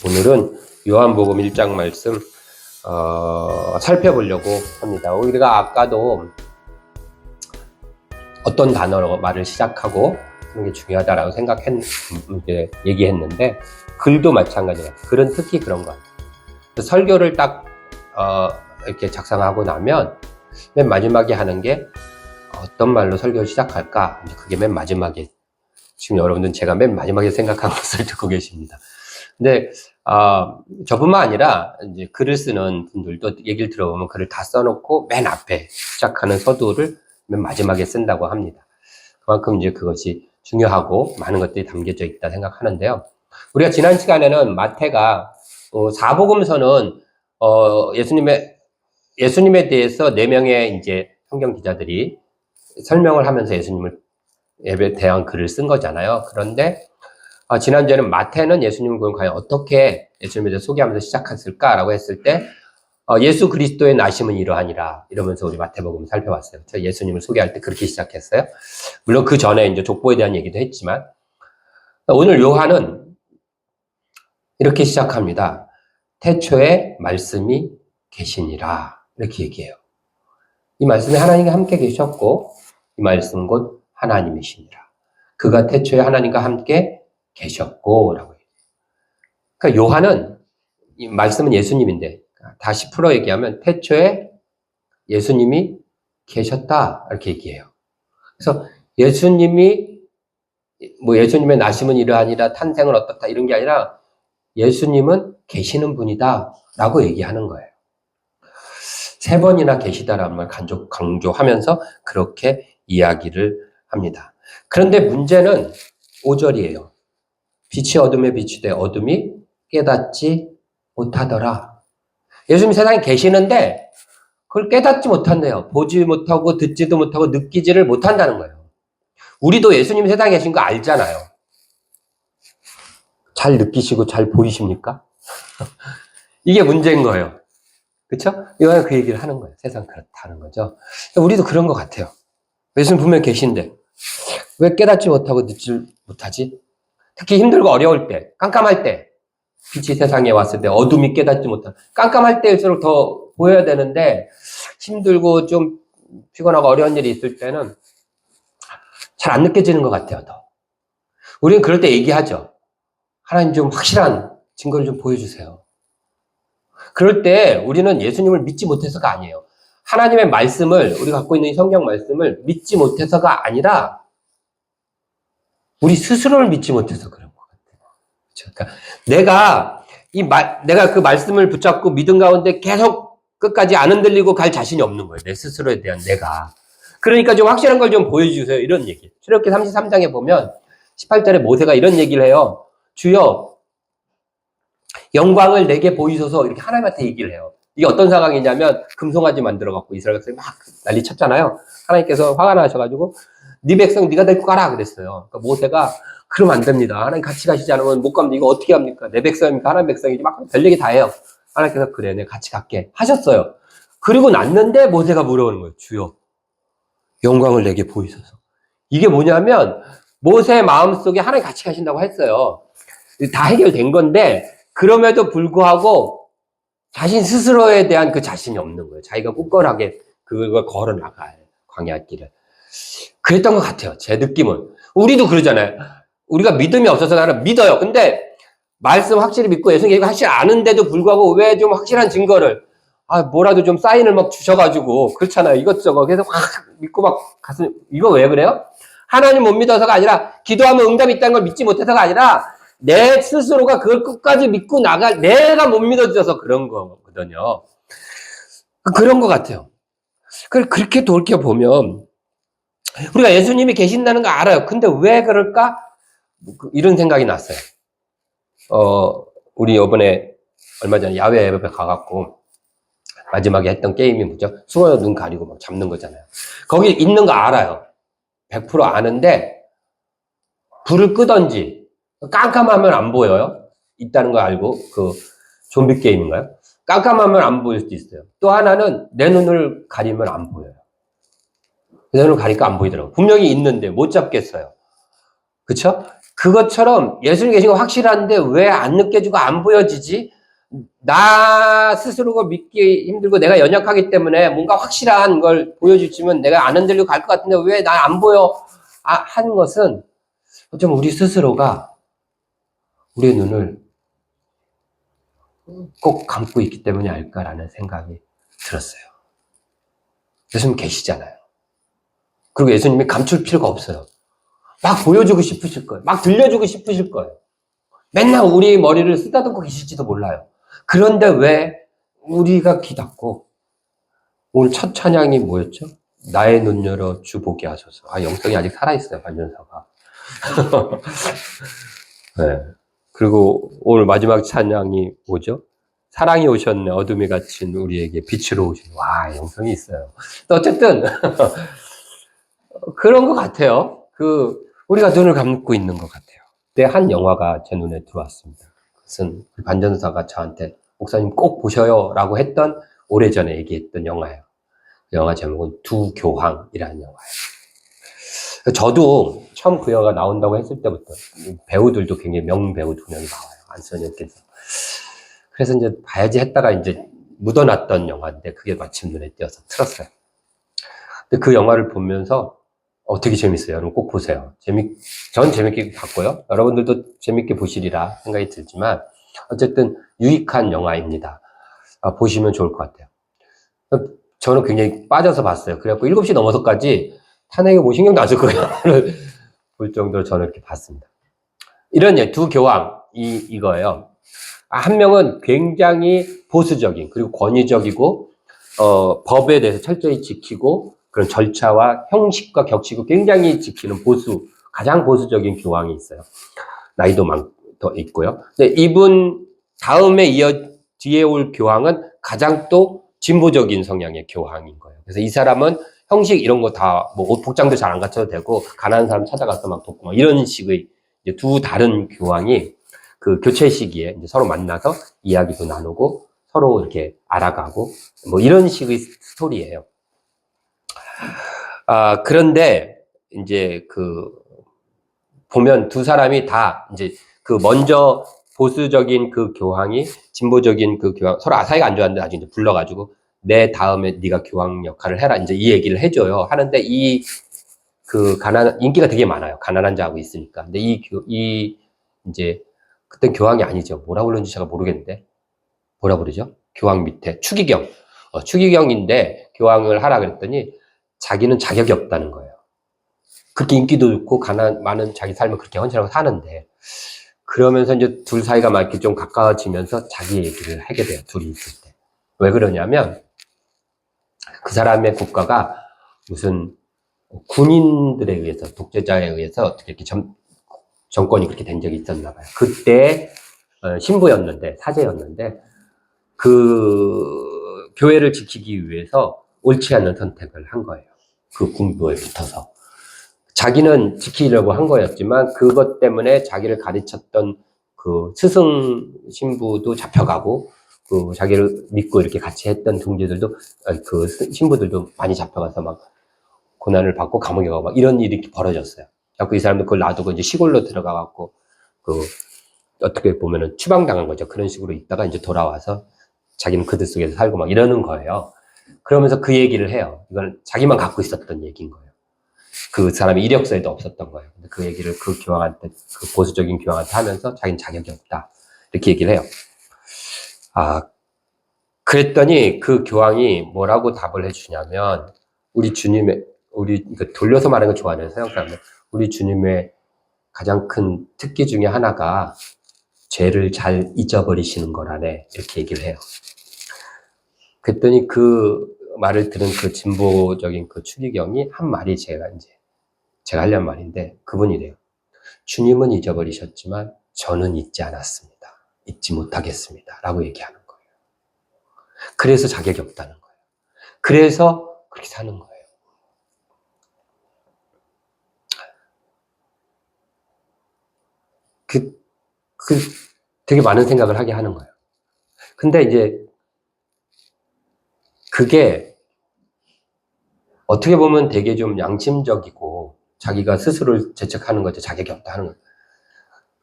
오늘은 요한복음 1장 말씀 살펴보려고 합니다. 우리가 아까도 어떤 단어로 말을 시작하고 하는 게 중요하다라고 얘기했는데, 글도 마찬가지예요. 글은 특히 그런 것 같아요. 설교를 딱 이렇게 작성하고 나면 맨 마지막에 하는 게 어떤 말로 설교를 시작할까? 그게 맨 마지막에, 지금 여러분들은 제가 맨 마지막에 생각한 것을 듣고 계십니다. 근데 저뿐만 아니라 이제 글을 쓰는 분들도 얘기를 들어보면 글을 다 써놓고 맨 앞에 시작하는 서두를 맨 마지막에 쓴다고 합니다. 그만큼 이제 그것이 중요하고 많은 것들이 담겨져 있다 생각하는데요. 우리가 지난 시간에는 마태가 사복음서는 예수님에 대해서 4명의 이제 성경 기자들이 설명을 하면서 예수님을 예배에 대한 글을 쓴 거잖아요. 그런데 지난주에는 마태는 예수님을 과연 어떻게 예수님에 대해서 소개하면서 시작했을까라고 했을 때 예수 그리스도의 나심은 이러하니라 이러면서 우리 마태복음 살펴봤어요. 그렇죠? 예수님을 소개할 때 그렇게 시작했어요. 물론 그 전에 이제 족보에 대한 얘기도 했지만, 오늘 요한은 이렇게 시작합니다. 태초에 말씀이 계시니라 이렇게 얘기해요. 이 말씀이 하나님과 함께 계셨고 이 말씀 곧 하나님이시니라. 그가 태초에 하나님과 함께 계셨고 라고 해요. 그러니까 요한은, 이 말씀은 예수님인데 다시 풀어 얘기하면 태초에 예수님이 계셨다 이렇게 얘기해요. 그래서 예수님의 나심은 이러하니라, 탄생은 어떻다 이런 게 아니라 예수님은 계시는 분이다 라고 얘기하는 거예요. 3번이나 계시다라는 말 강조하면서 그렇게 이야기를 합니다. 그런데 문제는 5절이에요. 빛이 어둠에 비추되 어둠이 깨닫지 못하더라. 예수님이 세상에 계시는데 그걸 깨닫지 못한대요. 보지 못하고 듣지도 못하고 느끼지를 못한다는 거예요. 우리도 예수님이 세상에 계신 거 알잖아요. 잘 느끼시고 잘 보이십니까? 이게 문제인 거예요. 그렇죠? 요한은 그 얘기를 하는 거예요. 세상 그렇다는 거죠. 우리도 그런 것 같아요. 예수님 분명히 계신데 왜 깨닫지 못하고 듣지 못하지? 특히 힘들고 어려울 때, 깜깜할 때, 빛이 세상에 왔을 때 어둠이 깨닫지 못하고, 깜깜할 때일수록 더 보여야 되는데 힘들고 좀 피곤하고 어려운 일이 있을 때는 잘 안 느껴지는 것 같아요. 더. 우리는 그럴 때 얘기하죠. 하나님 좀 확실한 증거를 좀 보여주세요. 그럴 때 우리는 예수님을 믿지 못해서가 아니에요. 하나님의 말씀을, 우리가 갖고 있는 이 성경 말씀을 믿지 못해서가 아니라 우리 스스로를 믿지 못해서 그런 것 같아요. 그러니까 내가 그 말씀을 붙잡고 믿음 가운데 계속 끝까지 안 흔들리고 갈 자신이 없는 거예요. 내 스스로에 대한 내가. 그러니까 좀 확실한 걸 좀 보여주세요. 이런 얘기. 출애굽기 33장에 보면 18절에 모세가 이런 얘기를 해요. 주여, 영광을 내게 보이소서, 이렇게 하나님한테 얘기를 해요. 이게 어떤 상황이냐면 금송아지 만들어갖고 이스라엘 백성이 막 난리 쳤잖아요. 하나님께서 화가 나셔가지고 네 백성 네가 데리고 가라 그랬어요. 그러니까 모세가 그러면 안 됩니다. 하나님 같이 가시지 않으면 못 갑니다. 이거 어떻게 합니까? 내 백성입니까? 하나님 백성이지. 막 별 얘기 다 해요. 하나님께서 그래, 내가 같이 갈게 하셨어요. 그리고 났는데 모세가 물어보는 거예요. 주여, 영광을 내게 보이소서. 이게 뭐냐면 모세의 마음속에 하나님 같이 가신다고 했어요. 다 해결된 건데 그럼에도 불구하고 자신 스스로에 대한 그 자신이 없는 거예요. 자기가 굳건하게 그걸 걸어 나갈 광야길을. 그랬던 것 같아요. 제 느낌은. 우리도 그러잖아요. 우리가 믿음이 없어서 나는 믿어요. 근데 말씀 확실히 믿고 예수님 얘기가 확실히 아는데도 불구하고 왜 좀 확실한 증거를, 뭐라도 좀 사인을 막 주셔가지고 그렇잖아요. 이것저것 계속 확 믿고 막 가슴, 이거 왜 그래요? 하나님 못 믿어서가 아니라, 기도하면 응답이 있다는 걸 믿지 못해서가 아니라 내 스스로가 그걸 끝까지 믿고 내가 못 믿어져서 그런 거거든요. 그런 것 같아요. 그렇게 돌이켜보면 우리가 예수님이 계신다는 거 알아요. 근데 왜 그럴까? 이런 생각이 났어요. 우리 이번에 얼마 전에 야외 예배 가갖고 마지막에 했던 게임이 뭐죠? 수건으로 눈 가리고 막 잡는 거잖아요. 거기 있는 거 알아요. 100% 아는데 불을 끄던지 깜깜하면 안 보여요. 있다는 거 알고, 그 좀비 게임인가요? 깜깜하면 안 보일 수도 있어요. 또 하나는 내 눈을 가리면 안 보여요. 내 눈을 가리니까 안 보이더라고요. 분명히 있는데 못 잡겠어요. 그쵸? 그것처럼 예수님 계신 거 확실한데 왜 안 느껴지고 안 보여지지? 나 스스로가 믿기 힘들고 내가 연약하기 때문에 뭔가 확실한 걸 보여주시면 내가 안 흔들리고 갈 것 같은데 왜 나 안 보여? 하는 것은 어쩌면 우리 스스로가 우리의 눈을 꼭 감고 있기 때문이 아닐까라는 생각이 들었어요. 예수님 계시잖아요. 그리고 예수님이 감출 필요가 없어요. 막 보여주고 싶으실 거예요. 막 들려주고 싶으실 거예요. 맨날 우리 머리를 쓰다듬고 계실지도 몰라요. 그런데 왜 우리가 귀 닫고 오늘 첫 찬양이 뭐였죠? 나의 눈 열어 주 보게 하소서. 영성이 아직 살아있어요, 반전사가. 네. 그리고 오늘 마지막 찬양이 뭐죠? 사랑이 오셨네, 어둠에 갇힌 우리에게 빛으로 오신. 와, 영성이 있어요. 어쨌든 그런 것 같아요. 우리가 눈을 감고 있는 것 같아요. 그때 한 영화가 제 눈에 들어왔습니다. 그것은 반전사가 저한테 목사님 꼭 보셔요 라고 했던 오래전에 얘기했던 영화예요. 그 영화 제목은 두 교황이라는 영화예요. 저도 처음 그 영화가 나온다고 했을 때부터 배우들도 굉장히 명배우 두 명이 나와요. 안선영께서. 그래서 이제 봐야지 했다가 이제 묻어놨던 영화인데 그게 마침 눈에 띄어서 틀었어요. 근데 그 영화를 보면서 되게 재밌어요. 여러분 꼭 보세요. 전 재밌게 봤고요. 여러분들도 재밌게 보시리라 생각이 들지만 어쨌든 유익한 영화입니다. 보시면 좋을 것 같아요. 저는 굉장히 빠져서 봤어요. 그래갖고 7시 넘어서까지 탄핵에 뭐 신경도 안 썼고 볼 정도로 저는 이렇게 봤습니다. 이런 두 교황 이거예요. 한 명은 굉장히 보수적인 그리고 권위적이고 법에 대해서 철저히 지키고 그런 절차와 형식과 격식을 굉장히 지키는 가장 보수적인 교황이 있어요. 나이도 더 있고요. 근데 이분 다음에 뒤에 올 교황은 가장 또 진보적인 성향의 교황인 거예요. 그래서 이 사람은 형식 이런 거 다 뭐 복장도 잘 안 갖춰도 되고 가난한 사람 찾아가서 막 돕고 막 이런 식의 이제 두 다른 교황이 그 교체 시기에 이제 서로 만나서 이야기도 나누고 서로 이렇게 알아가고 뭐 이런 식의 스토리예요. 그런데 이제 보면 두 사람이 다 이제 먼저 보수적인 그 교황이 진보적인 그 교황 서로 사이가 안 좋았는데 나중에 불러가지고 내 다음에 네가 교황 역할을 해라 이제 이 얘기를 해줘요. 하는데 인기가 되게 많아요. 가난한 자하고 있으니까. 근데 이제 그땐 교황이 아니죠. 뭐라고 그러는지 제가 모르겠는데 뭐라 그러죠? 교황 밑에 추기경. 추기경인데 교황을 하라 그랬더니 자기는 자격이 없다는 거예요. 그렇게 인기도 좋고 많은 자기 삶을 그렇게 헌신하고 사는데 그러면서 이제 둘 사이가 막 이렇게 좀 가까워지면서 자기 얘기를 하게 돼요. 둘이 있을 때. 왜 그러냐면 그 사람의 국가가 무슨 군인들에 의해서 독재자에 의해서 어떻게 이렇게 정권이 그렇게 된 적이 있었나 봐요. 그때 신부였는데 사제였는데 그 교회를 지키기 위해서 옳지 않은 선택을 한 거예요. 그 군부에 붙어서. 자기는 지키려고 한 거였지만 그것 때문에 자기를 가르쳤던 그 스승 신부도 잡혀가고 그 자기를 믿고 이렇게 같이 했던 동지들도 그 신부들도 많이 잡혀가서 막 고난을 받고 감옥에 가고 막 이런 일이 벌어졌어요. 그래서 이 사람도 그걸 놔두고 이제 시골로 들어가갖고 어떻게 보면은 추방당한 거죠. 그런 식으로 있다가 이제 돌아와서 자기는 그들 속에서 살고 막 이러는 거예요. 그러면서 그 얘기를 해요. 이건 자기만 갖고 있었던 얘기인 거예요. 그 사람이 이력서에도 없었던 거예요. 근데 그 얘기를 그 교황한테, 그 보수적인 교황한테 하면서 자기는 자격이 없다. 이렇게 얘기를 해요. 그랬더니 그 교황이 뭐라고 답을 해주냐면, 돌려서 말하는 거 좋아하는 서양 사람들, 우리 주님의 가장 큰 특기 중에 하나가 죄를 잘 잊어버리시는 거라네. 이렇게 얘기를 해요. 그랬더니 그 말을 들은 그 진보적인 그 추기경이 한 말이 제가 하려는 말인데 그분이래요. 주님은 잊어버리셨지만 저는 잊지 않았습니다. 잊지 못하겠습니다. 라고 얘기하는 거예요. 그래서 자격이 없다는 거예요. 그래서 그렇게 사는 거예요. 되게 많은 생각을 하게 하는 거예요. 근데 이제 그게 어떻게 보면 되게 좀 양심적이고 자기가 스스로를 재책하는 거죠. 자격이 없다 하는 거예요.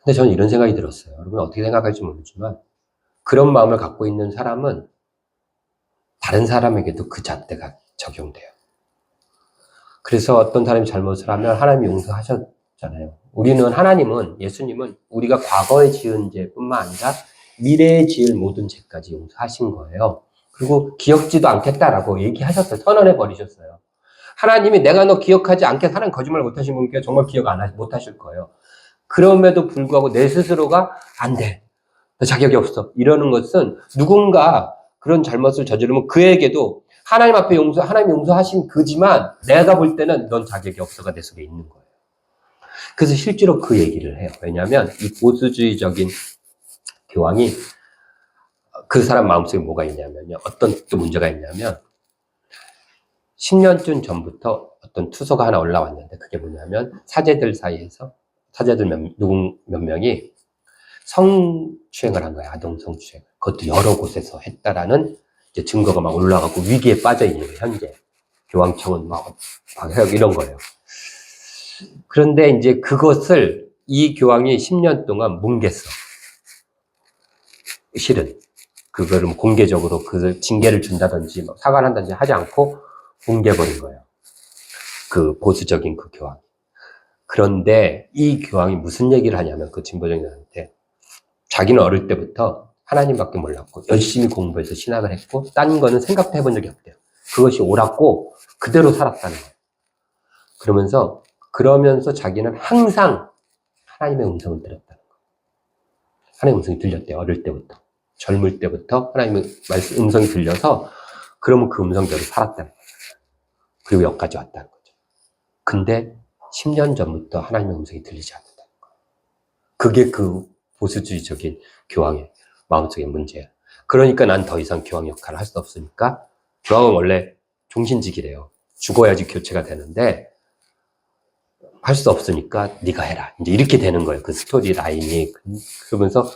근데 저는 이런 생각이 들었어요. 여러분 어떻게 생각할지 모르지만 그런 마음을 갖고 있는 사람은 다른 사람에게도 그 잣대가 적용돼요. 그래서 어떤 사람이 잘못을 하면 하나님이 용서하셨잖아요. 하나님은, 예수님은 우리가 과거에 지은 죄뿐만 아니라 미래에 지을 모든 죄까지 용서하신 거예요. 그리고 기억지도 않겠다라고 얘기하셨어요. 선언해 버리셨어요. 하나님이 내가 너 기억하지 않게 하나님 거짓말 못하신 분께 정말 기억 못하실 거예요. 그럼에도 불구하고 내 스스로가 안 돼. 너 자격이 없어. 이러는 것은 누군가 그런 잘못을 저지르면 그에게도 하나님 앞에 하나님 용서하신 그지만 내가 볼 때는 넌 자격이 없어가 내 속에 있는 거예요. 그래서 실제로 그 얘기를 해요. 왜냐하면 이 보수주의적인 교황이 그 사람 마음속에 뭐가 있냐면요. 어떤 또 문제가 있냐면 10년쯤 전부터 어떤 투서가 하나 올라왔는데 그게 뭐냐면 사제들 사이에서 사제들 몇 명이 성추행을 한 거야. 아동 성추행. 그것도 여러 곳에서 했다라는 이제 증거가 막 올라가고 위기에 빠져 있는 거예요. 현재 교황청은 막 이런 거예요. 그런데 이제 그것을 이 교황이 10년 동안 뭉갰어. 실은 그거를 공개적으로 그 징계를 준다든지 막 사과를 한다든지 하지 않고 뭉개버린 거예요. 그 보수적인 그 교황. 그런데 이 교황이 무슨 얘기를 하냐면 그 진보적인 사람한테 자기는 어릴 때부터 하나님밖에 몰랐고 열심히 공부해서 신학을 했고 딴 거는 생각도 해본 적이 없대요. 그것이 옳았고 그대로 살았다는 거예요. 그러면서 자기는 항상 하나님의 음성을 들었다는 거예요. 하나님의 음성이 들렸대요. 어릴 때부터. 젊을 때부터 하나님의 음성이 들려서 그러면 그 음성대로 살았다는 거예요. 그리고 여기까지 왔다는 거죠. 근데 10년 전부터 하나님의 음성이 들리지 않는다는 거예요. 그게 그 보수주의적인 교황의 마음속의 문제야. 그러니까 난 더 이상 교황 역할을 할 수 없으니까 교황은 원래 종신직이래요. 죽어야지 교체가 되는데 할 수 없으니까 네가 해라. 이제 이렇게 되는 거예요. 그 스토리 라인이. 그러면서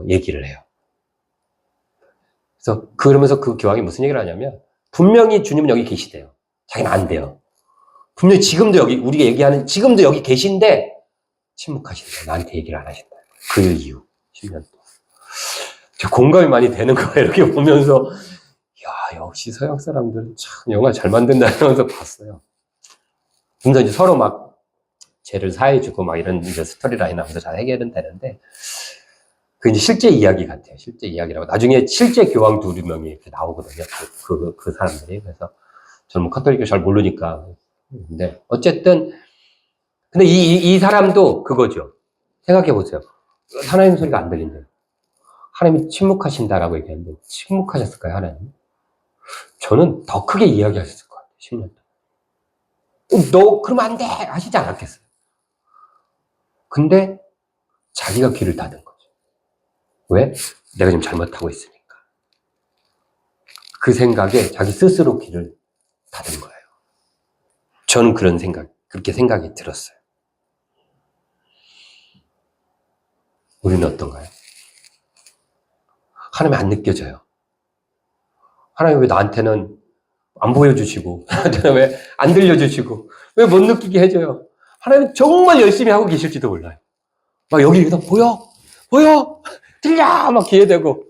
얘기를 해요. 그러면서 그 교황이 무슨 얘기를 하냐면 분명히 주님은 여기 계시대요. 자기는 안 돼요. 분명히 지금도 우리가 얘기하는 지금도 여기 계신데 침묵하신다. 나한테 얘기를 안 하신다. 그 이유 10년 동안. 공감이 많이 되는 거예요. 이렇게 보면서 야 역시 서양 사람들은 참 영화 잘 만든다 이러면서 봤어요. 그래서 이제 서로 막 죄를 사해주고 막 이런 이제 스토리 라인 하면서 잘 해결은 되는데 그 이제 실제 이야기 같아요. 실제 이야기라고. 나중에 실제 교황 2명이 이렇게 나오거든요. 그 사람들이. 그래서 저는 뭐 카톨릭을 잘 모르니까. 근데 어쨌든 근데 이 사람도 그거죠. 생각해 보세요. 하나님 소리가 안 들린대요. 하나님이 침묵하신다라고 얘기하는데 침묵하셨을까요, 하나님? 저는 더 크게 이야기하셨을 것 같아요. 10년 동안. 너 그러면 안 돼! 하시지 않았겠어요. 근데 자기가 귀를 닫은 거죠. 왜? 내가 지금 잘못하고 있으니까. 그 생각에 자기 스스로 귀를 닫은 거예요. 저는 그렇게 생각이 들었어요. 우리는 어떤가요? 하나님이 안 느껴져요. 하나님 왜 나한테는 안 보여주시고, 나한테는 왜 안 들려주시고, 왜 못 느끼게 해줘요? 하나님 정말 열심히 하고 계실지도 몰라요. 막 여기 보여, 들려! 막 귀에 대고,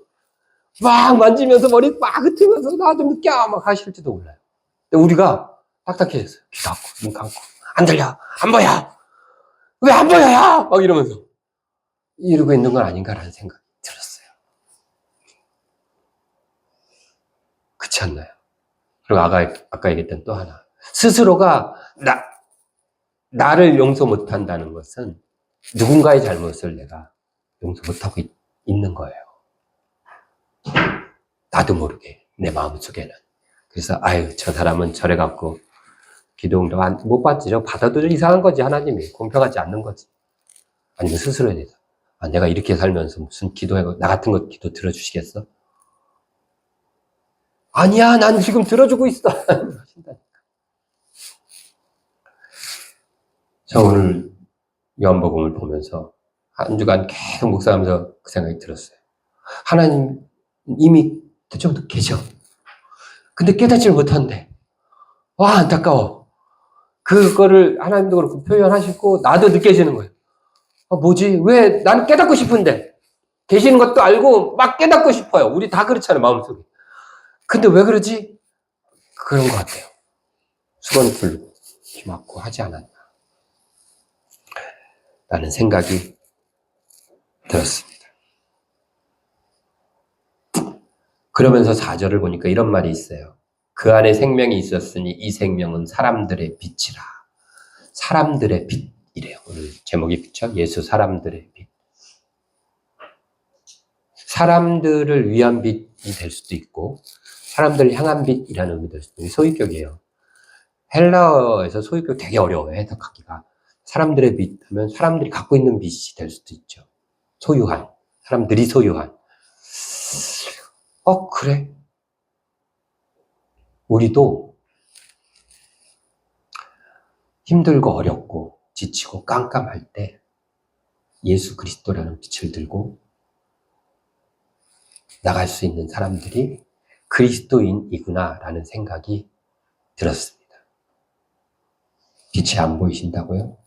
막 만지면서 머리 막 흩으면서 나 좀 느껴! 막 하실지도 몰라요. 근데 우리가 딱딱해졌어요. 귀 닫고, 눈 감고, 안 들려! 안 보여! 왜 안 보여요! 막 이러면서. 이러고 있는 건 아닌가라는 생각이 들었어요. 그렇지 않나요? 그리고 아까 얘기했던 또 하나. 스스로가 나를 용서 못한다는 것은 누군가의 잘못을 내가 용서 못하고 있는 거예요. 나도 모르게, 내 마음속에는. 그래서, 저 사람은 저래갖고 기도응답 못 받지. 받아도 이상한 거지, 하나님이. 공평하지 않는 거지. 아니면 스스로에 대해서. 내가 이렇게 살면서 무슨 나 같은 거 기도 들어주시겠어? 아니야, 난 지금 들어주고 있어. 저 오늘 요한복음을 보면서 한 주간 계속 묵상하면서 그 생각이 들었어요. 하나님 이미 그쪽도 계셔. 근데 깨닫지를 못한대. 와, 안타까워. 그거를 하나님도 그렇고 표현하시고 나도 느껴지는 거예요. 뭐지? 왜 나는 깨닫고 싶은데 계시는 것도 알고 막 깨닫고 싶어요. 우리 다 그렇잖아요, 마음속에. 근데 왜 그러지? 그런 것 같아요. 수건을 풀고 힘맞고 하지 않았나 라는 생각이 들었습니다. 그러면서 4절을 보니까 이런 말이 있어요. 그 안에 생명이 있었으니 이 생명은 사람들의 빛이라. 사람들의 빛이래요. 오늘 제목이 그쵸? 예수 사람들의 빛. 사람들을 위한 빛이 될 수도 있고 사람들을 향한 빛이라는 의미도 될 수도 있고 소유격이에요. 헬라어에서 소유격 되게 어려워요. 해석하기가. 사람들의 빛 하면 사람들이 갖고 있는 빛이 될 수도 있죠. 소유한. 사람들이 소유한. 그래. 우리도 힘들고 어렵고 지치고 깜깜할 때 예수 그리스도라는 빛을 들고 나갈 수 있는 사람들이 그리스도인이구나라는 생각이 들었습니다. 빛이 안 보이신다고요?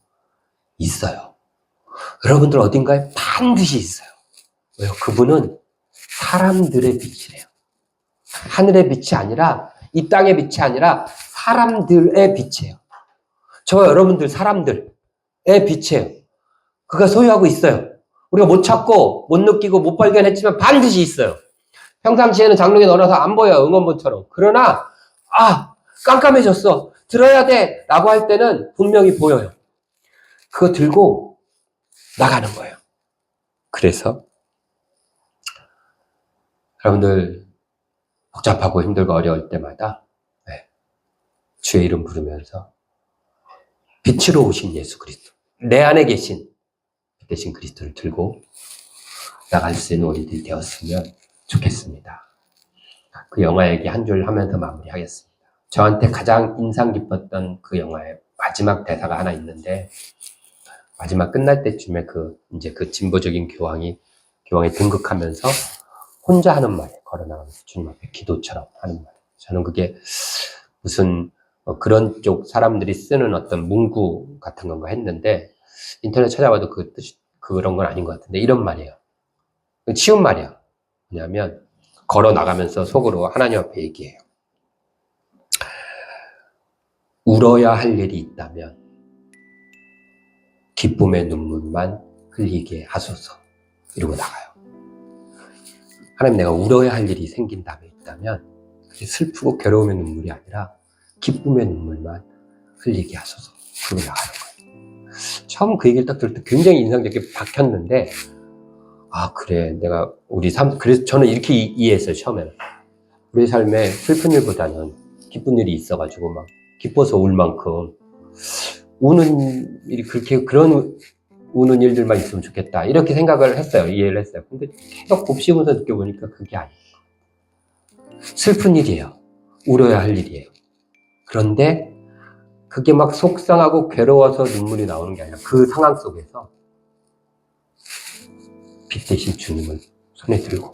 있어요. 여러분들 어딘가에 반드시 있어요. 왜요? 그분은 사람들의 빛이래요. 하늘의 빛이 아니라 이 땅의 빛이 아니라 사람들의 빛이에요. 저 여러분들 사람들의 빛이에요. 그가 소유하고 있어요. 우리가 못 찾고 못 느끼고 못 발견했지만 반드시 있어요. 평상시에는 장롱에 넣어놔서 안 보여요. 응원봉처럼. 그러나 깜깜해졌어. 들어야 돼 라고 할 때는 분명히 보여요. 그거 들고 나가는 거예요. 그래서 여러분들 복잡하고 힘들고 어려울 때마다 주의 이름 부르면서 빛으로 오신 예수 그리스도, 내 안에 계신 빛 대신 그리스도를 들고 나갈 수 있는 우리들이 되었으면 좋겠습니다. 그 영화 얘기 한 줄 하면서 마무리하겠습니다. 저한테 가장 인상 깊었던 그 영화의 마지막 대사가 하나 있는데 마지막 끝날 때쯤에 이제 그 진보적인 교황이 등극하면서 혼자 하는 말이에요. 걸어나가면서 주님 앞에 기도처럼 하는 말이에요. 저는 그게 무슨 그런 쪽 사람들이 쓰는 어떤 문구 같은 건가 했는데 인터넷 찾아봐도 그 뜻이 그런 건 아닌 것 같은데 이런 말이에요. 쉬운 말이야. 왜냐하면 걸어나가면서 속으로 하나님 앞에 얘기해요. 울어야 할 일이 있다면 기쁨의 눈물만 흘리게 하소서 이러고 나가요. 하나님, 내가 울어야 할 일이 생긴다면 있다면 슬프고 괴로움의 눈물이 아니라 기쁨의 눈물만 흘리게 하소서 그러고 나가는 거예요. 처음 그 얘기를 딱 들을 때 굉장히 인상적이게 박혔는데 그래, 내가 우리 삶, 그래서 저는 이렇게 이해했어요. 처음에는 우리 삶에 슬픈 일보다는 기쁜 일이 있어가지고 막 기뻐서 울 만큼 우는 일이 그런 우는 일들만 있으면 좋겠다 이렇게 생각을 했어요. 이해를 했어요. 근데 계속 곱씹으면서 느껴보니까 그게 아니에요. 슬픈 일이에요. 울어야 할 일이에요. 그런데 그게 막 속상하고 괴로워서 눈물이 나오는 게 아니라 그 상황 속에서 빛 대신 주님을 손에 들고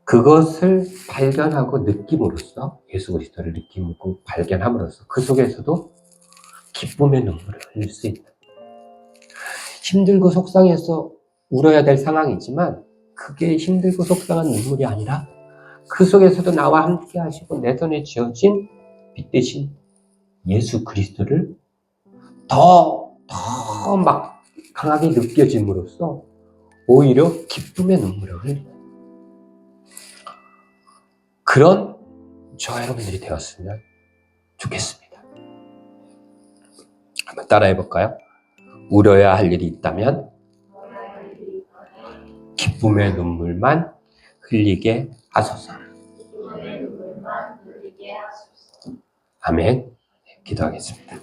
그것을 발견하고 느낌으로써 예수 그리스도를 느끼고 발견함으로써 그 속에서도 기쁨의 눈물을 흘릴 수 있다. 힘들고 속상해서 울어야 될 상황이지만 그게 힘들고 속상한 눈물이 아니라 그 속에서도 나와 함께 하시고 내 손에 쥐어진 빛 대신 예수 그리스도를 더 막 강하게 느껴짐으로써 오히려 기쁨의 눈물을 흘리는 그런 저와 여러분들이 되었으면 좋겠습니다. 한번 따라해 볼까요? 울어야 할 일이 있다면 기쁨의 눈물만 흘리게 하소서. 아멘. 기도하겠습니다.